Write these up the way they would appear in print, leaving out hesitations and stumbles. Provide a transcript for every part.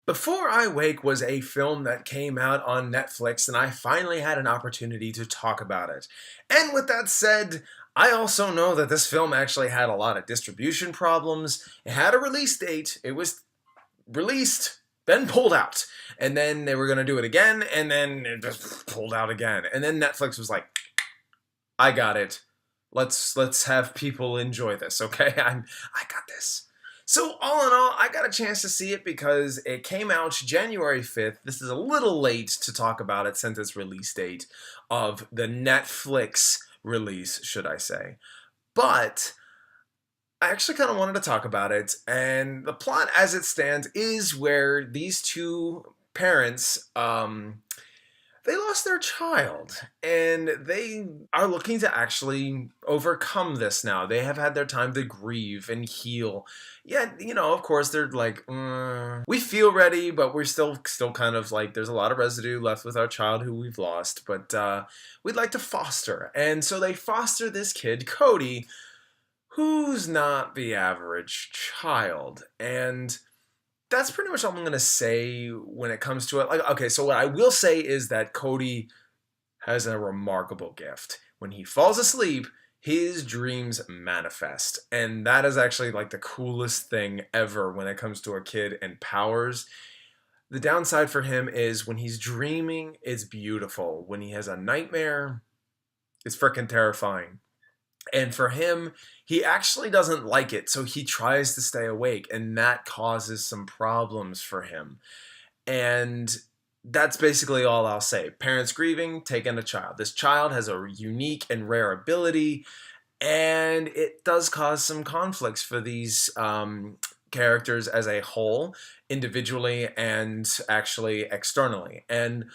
Before I Wake was a film that came out on Netflix, and I finally had an opportunity to talk about it. And with that said, I also know that this film actually had a lot of distribution problems. It had a release date, it was released, then pulled out. And then they were going to do it again, and then it just pulled out again. And then Netflix was like, I got it. Let's have people enjoy this, okay? I got this. So all in all, I got a chance to see it because it came out January 5th. This is a little late to talk about it since its release date of the Netflix release, should I say. But I actually kind of wanted to talk about it, and the plot as it stands is where these two parents they lost their child, and they are looking to actually overcome this now. They have had their time to grieve and heal. Yet, of course, they're like, we feel ready, but we're still kind of like, there's a lot of residue left with our child who we've lost, but we'd like to foster. And so they foster this kid, Cody, who's not the average child. And that's pretty much all I'm going to say when it comes to it. Like, okay, so what I will say is that Cody has a remarkable gift. When he falls asleep, his dreams manifest. And that is actually like the coolest thing ever when it comes to a kid and powers. The downside for him is when he's dreaming, it's beautiful. When he has a nightmare, it's freaking terrifying. And for him, he actually doesn't like it, so he tries to stay awake, and that causes some problems for him. And that's basically all I'll say. Parents grieving, take in a child. This child has a unique and rare ability, and it does cause some conflicts for these characters as a whole, individually and actually externally. And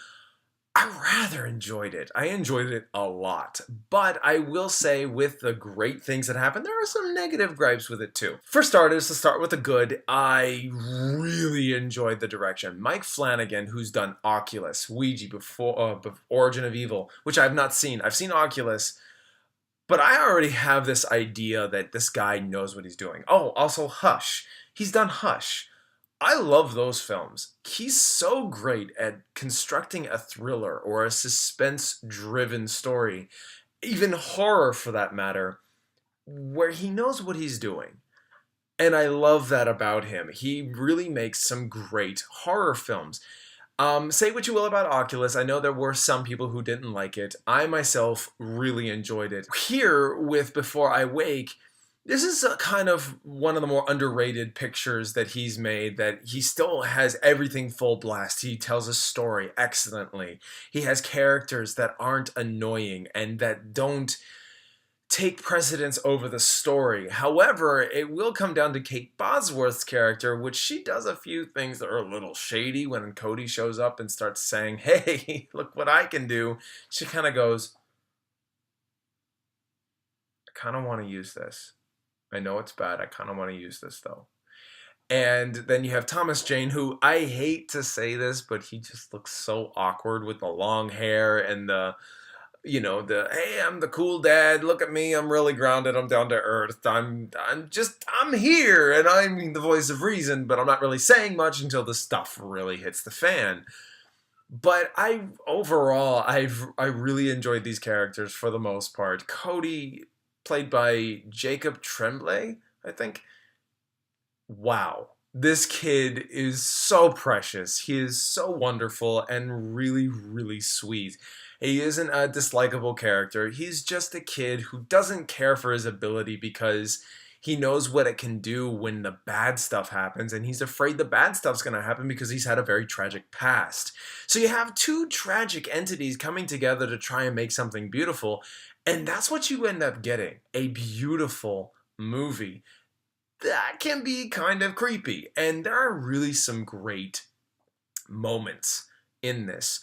I rather enjoyed it. I enjoyed it a lot. But I will say, with the great things that happen, there are some negative gripes with it too. For starters, to start with the good, I really enjoyed the direction. Mike Flanagan, who's done Oculus, Ouija, before Origin of Evil, which I've not seen. I've seen Oculus, but I already have this idea that this guy knows what he's doing. Oh, also Hush. He's done Hush. I love those films. He's so great at constructing a thriller or a suspense-driven story, even horror for that matter, where he knows what he's doing. And I love that about him. He really makes some great horror films. Say what you will about Oculus. I know there were some people who didn't like it. I myself really enjoyed it. Here with Before I Wake, this is a kind of one of the more underrated pictures that he's made, that he still has everything full blast. He tells a story excellently. He has characters that aren't annoying and that don't take precedence over the story. However, it will come down to Kate Bosworth's character, which she does a few things that are a little shady. When Cody shows up and starts saying, hey, look what I can do, she kind of goes, I kind of want to use this. I know it's bad. I kind of want to use this, though. And then you have Thomas Jane, who I hate to say this, but he just looks so awkward with the long hair and the hey, I'm the cool dad. Look at me. I'm really grounded. I'm down to earth. I'm here, and I'm the voice of reason, but I'm not really saying much until the stuff really hits the fan. But I really enjoyed these characters for the most part. Cody, played by Jacob Tremblay, I think. Wow. This kid is so precious. He is so wonderful and really, really sweet. He isn't a dislikable character. He's just a kid who doesn't care for his ability because he knows what it can do when the bad stuff happens, and he's afraid the bad stuff's going to happen because he's had a very tragic past. So you have two tragic entities coming together to try and make something beautiful, and that's what you end up getting, a beautiful movie. That can be kind of creepy, and there are really some great moments in this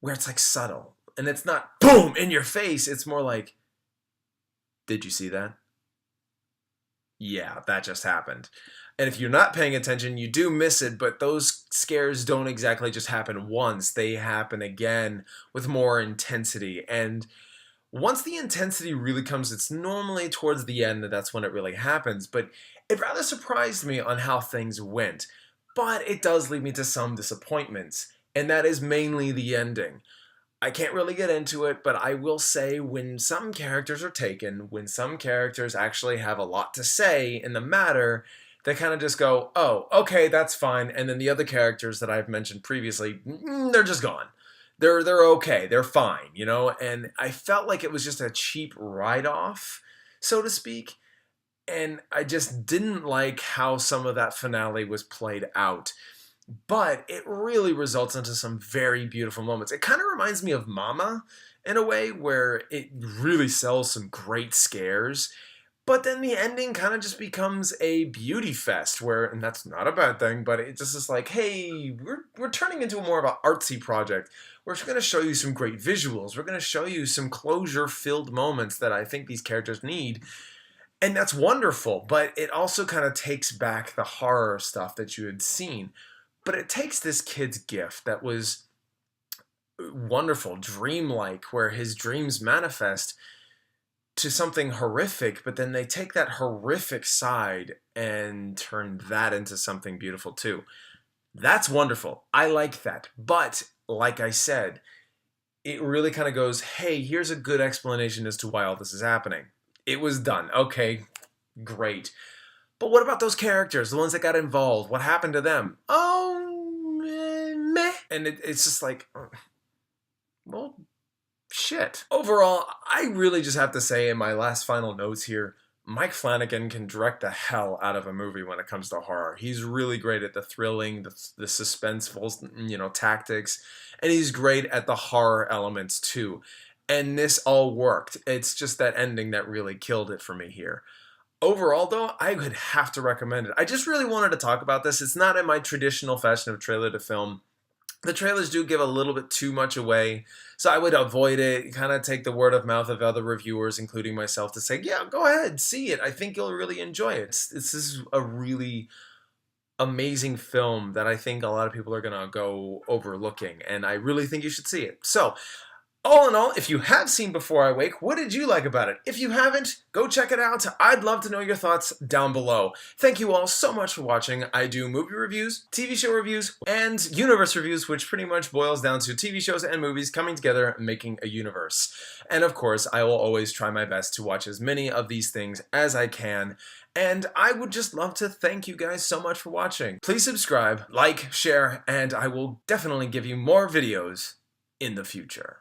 where it's like subtle, and it's not boom in your face, it's more like, did you see that? Yeah, that just happened. And if you're not paying attention, you do miss it, but those scares don't exactly just happen once, they happen again with more intensity. And once the intensity really comes, it's normally towards the end that's when it really happens. But it rather surprised me on how things went. But it does lead me to some disappointments, and that is mainly the ending. I can't really get into it, but I will say when some characters are taken, when some characters actually have a lot to say in the matter, they kind of just go, oh, okay, that's fine. And then the other characters that I've mentioned previously, they're just gone. They're okay, they're fine, you know? And I felt like it was just a cheap write-off, so to speak. And I just didn't like how some of that finale was played out. But it really results into some very beautiful moments. It kind of reminds me of Mama in a way where it really sells some great scares. But then the ending kind of just becomes a beauty fest where, and that's not a bad thing, but it just is like, hey, we're turning into more of an artsy project. We're going to show you some great visuals. We're going to show you some closure-filled moments that I think these characters need. And that's wonderful, but it also kind of takes back the horror stuff that you had seen. But it takes this kid's gift that was wonderful, dreamlike, where his dreams manifest to something horrific, but then they take that horrific side and turn that into something beautiful too. That's wonderful. I like that. But like I said, it really kind of goes, hey, here's a good explanation as to why all this is happening. It was done. Okay, great. But what about those characters, the ones that got involved? What happened to them? Oh, meh. And it's just like, well, shit. Overall, I really just have to say in my last final notes here, Mike Flanagan can direct the hell out of a movie when it comes to horror. He's really great at the thrilling, the suspenseful, tactics, and he's great at the horror elements too. And this all worked. It's just that ending that really killed it for me here. Overall, though, I would have to recommend it. I just really wanted to talk about this. It's not in my traditional fashion of trailer to film. The trailers do give a little bit too much away, so I would avoid it, kind of take the word of mouth of other reviewers, including myself, to say, yeah, go ahead, see it. I think you'll really enjoy it. This is a really amazing film that I think a lot of people are going to go overlooking, and I really think you should see it. So, all in all, if you have seen Before I Wake, what did you like about it? If you haven't, go check it out. I'd love to know your thoughts down below. Thank you all so much for watching. I do movie reviews, TV show reviews, and universe reviews, which pretty much boils down to TV shows and movies coming together and making a universe. And of course, I will always try my best to watch as many of these things as I can. And I would just love to thank you guys so much for watching. Please subscribe, like, share, and I will definitely give you more videos in the future.